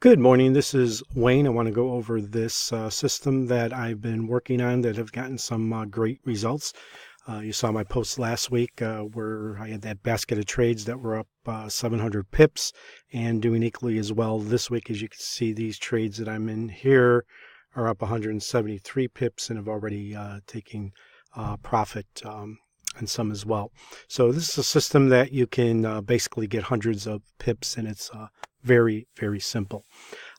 Good morning. This is Wayne. I want to go over this system that I've been working on that have gotten some great results. You saw my post last week where I had that basket of trades that were up 700 pips and doing equally as well this week. As you can see, these trades that I'm in here are up 173 pips and have already taken profit and some as well. So this is a system that you can basically get hundreds of pips, and it's very, very simple.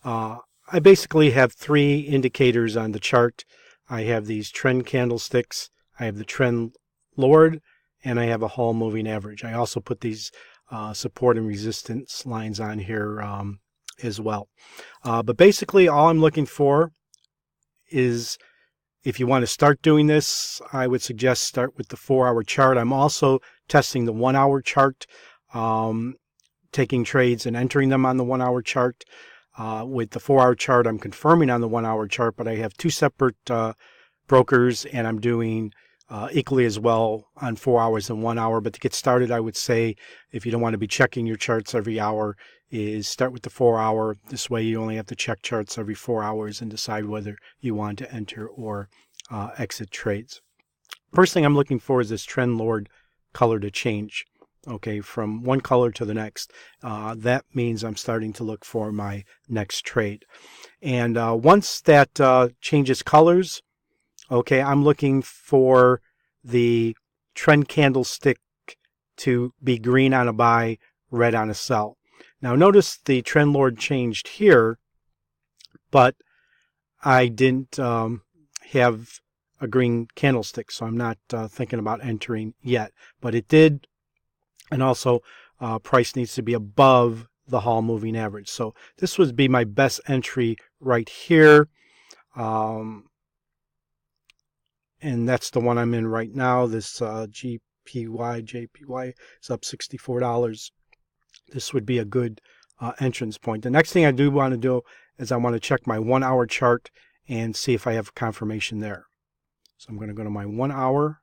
I basically have three indicators on the chart. I have these trend candlesticks, I have the trend Lord, and I have a Hall moving average. I also put these support and resistance lines on here as well. But basically all I'm looking for is, if you want to start doing this, I would suggest start with the 4-hour chart. I'm also testing the 1-hour chart, taking trades and entering them on the 1-hour chart. With the 4-hour chart, I'm confirming on the 1-hour chart, but I have two separate brokers, and I'm doing equally as well on 4 hours and 1 hour. But to get started, I would say, if you don't want to be checking your charts every hour, is start with the 4-hour. This way you only have to check charts every 4 hours and decide whether you want to enter or exit trades. First thing I'm looking for is this trend Lord color to change. Okay, from one color to the next. That means I'm starting to look for my next trade. And once that changes colors, okay, I'm looking for the trend candlestick to be green on a buy, red on a sell. Now notice the trend Lord changed here, but I didn't have a green candlestick, so I'm not thinking about entering yet. But it did, and also price needs to be above the Hall moving average. So this would be my best entry right here. And that's the one I'm in right now. This JPY is up $64. This would be a good entrance point. The next thing I do want to do is I want to check my 1-hour chart and see if I have confirmation there. So I'm going to go to my 1 hour.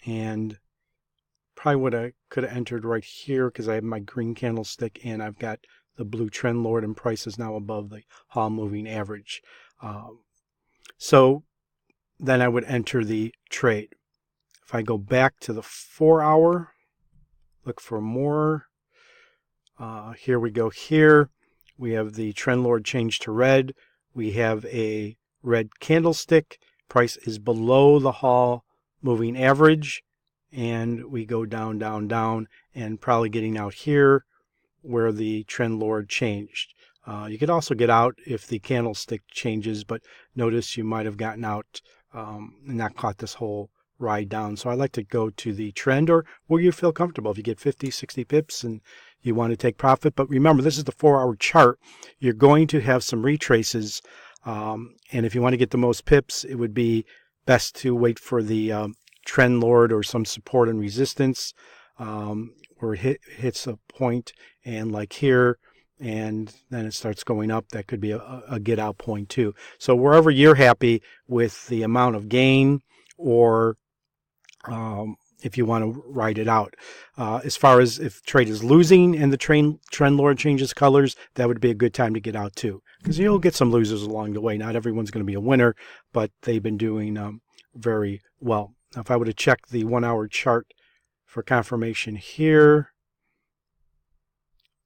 And probably what I could have entered right here, because I have my green candlestick and I've got the blue trend Lord, and price is now above the Hall moving average. So then I would enter the trade. If I go back to the 4-hour, look for more. Here we go. Here we have the trend Lord change to red. We have a red candlestick. Price is below the Hall moving average, and we go down, down, down, and probably getting out here where the trend Lord changed. You could also get out if the candlestick changes, but notice you might have gotten out and not caught this whole ride down. So I like to go to the trend, or where you feel comfortable. If you get 50, 60 pips and you want to take profit, but remember, this is the 4-hour chart. You're going to have some retraces, and if you want to get the most pips, it would be best to wait for the trend Lord or some support and resistance, where it hits a point, and like here, and then it starts going up. That could be a get out point too. So wherever you're happy with the amount of gain, or if you want to ride it out. As far as if trade is losing and the trend Lord changes colors, that would be a good time to get out too, because you'll get some losers along the way. Not everyone's going to be a winner, but they've been doing very well. Now, if I were to check the 1-hour chart for confirmation here,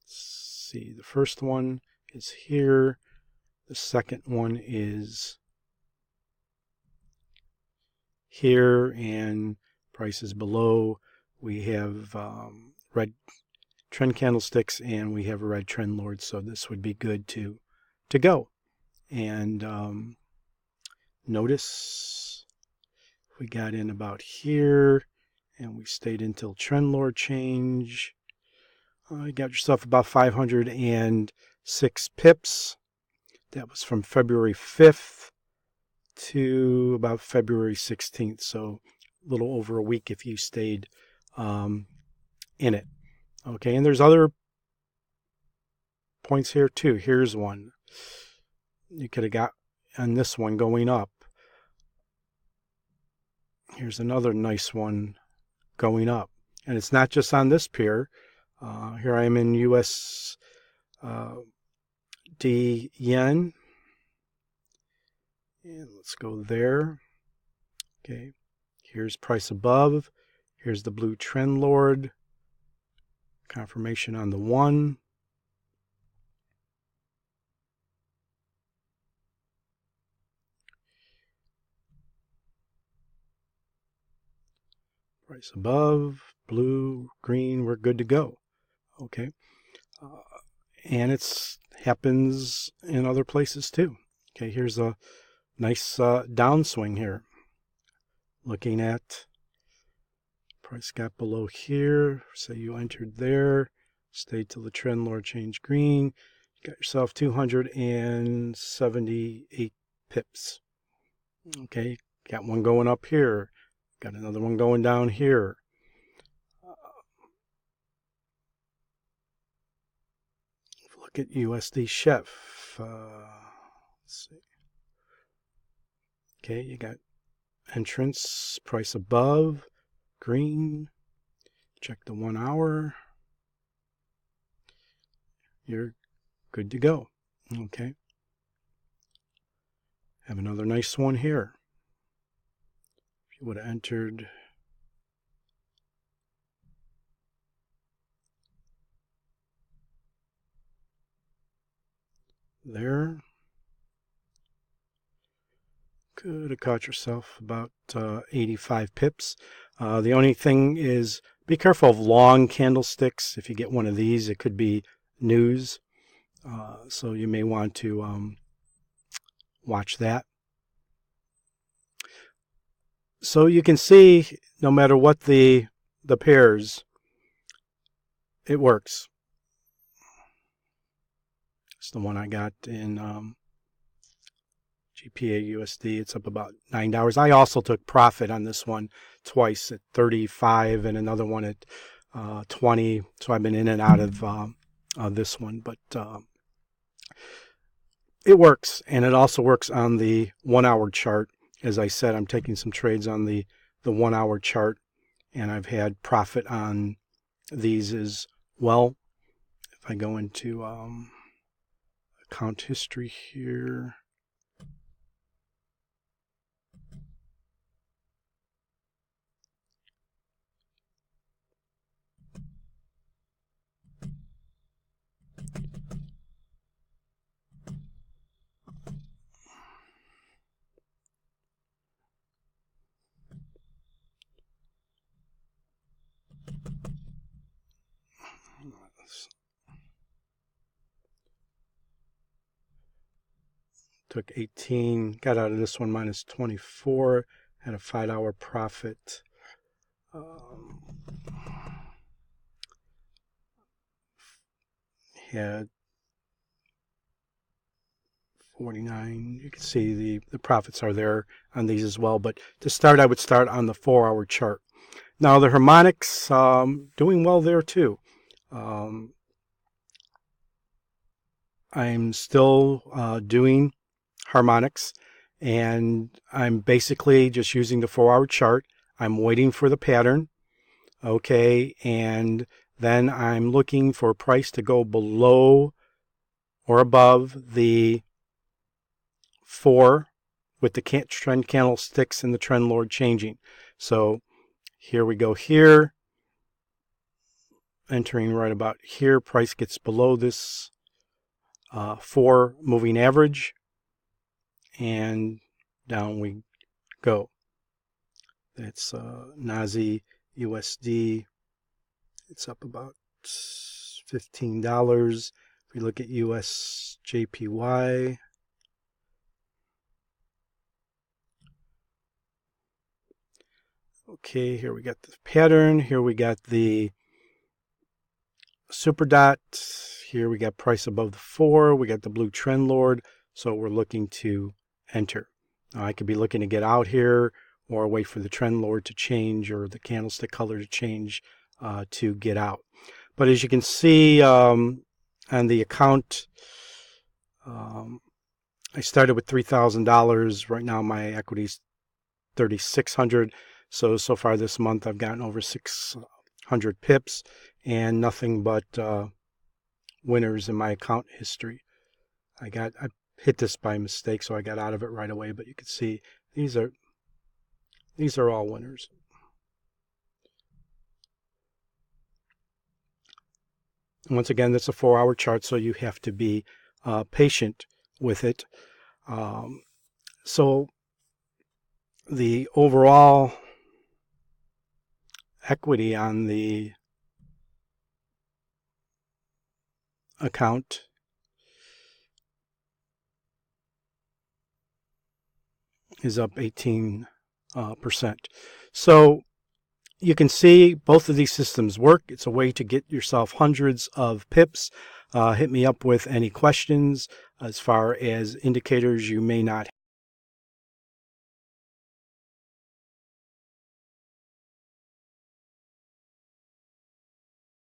let's see, the first one is here. The second one is here, and price is below. We have red trend candlesticks, and we have a red trend Lord, so this would be good to go. And notice we got in about here, and we stayed until trend Lord change. You got yourself about 506 pips. That was from February 5th to about February 16th, so a little over a week if you stayed in it. Okay, and there's other points here too. Here's one. You could have got on this one going up. Here's another nice one going up. And it's not just on this pair. Here I am in USD yen. And let's go there. Okay, here's price above. Here's the blue trend lord. Confirmation on the 1. Price above, blue, green, we're good to go. Okay. And it happens in other places too. Okay, here's a nice downswing here. Looking at price gap below here. Say you entered there, stayed till the trend lord changed green. You got yourself 278 pips. Okay, got one going up here. Got another one going down here. Look at USD Chef. Let's see. Okay, you got entrance, price above, green. Check the 1 hour. You're good to go. Okay. Have another nice one here. If you would have entered there, could have caught yourself about 85 pips. The only thing is be careful of long candlesticks. If you get one of these, it could be news. So you may want to watch that. So you can see no matter what the pairs, it works. It's the one I got in GPA USD. It's up about $9. I also took profit on this one twice at 35 and another one at 20. So I've been in and out of this one, but it works, and it also works on the 1 hour chart. As I said, I'm taking some trades on the 1 hour chart, and I've had profit on these as well. If I go into account history here, took 18, got out of this one minus 24, had a 5 hour profit. Had 49. You can see the profits are there on these as well. But to start, I would start on the 4 hour chart. Now the harmonics, doing well there too. I'm still doing harmonics, and I'm basically just using the 4 hour chart. I'm waiting for the pattern. Okay, and then I'm looking for price to go below or above the 4 with the trend candlesticks and the trend lord changing. So here we go here, entering right about here. Price gets below this 4 moving average, and down we go. That's NASI USD. It's up about $15. If we look at US JPY, okay, here we got the pattern. Here we got the super dot. Here we got price above the 4. We got the blue trend lord. So we're looking to enter. Now, I could be looking to get out here or wait for the trend lord to change or the candlestick color to change to get out. But as you can see on the account, I started with $3,000. Right now my equity is $3,600. So far this month I've gotten over $600 100 pips, and nothing but winners in my account history. I hit this by mistake, so I got out of it right away, but you can see these are all winners. Once again, that's a 4-hour chart, so you have to be patient with it. So the overall equity on the account is up 18%. So you can see both of these systems work. It's a way to get yourself hundreds of pips. Hit me up with any questions as far as indicators you may not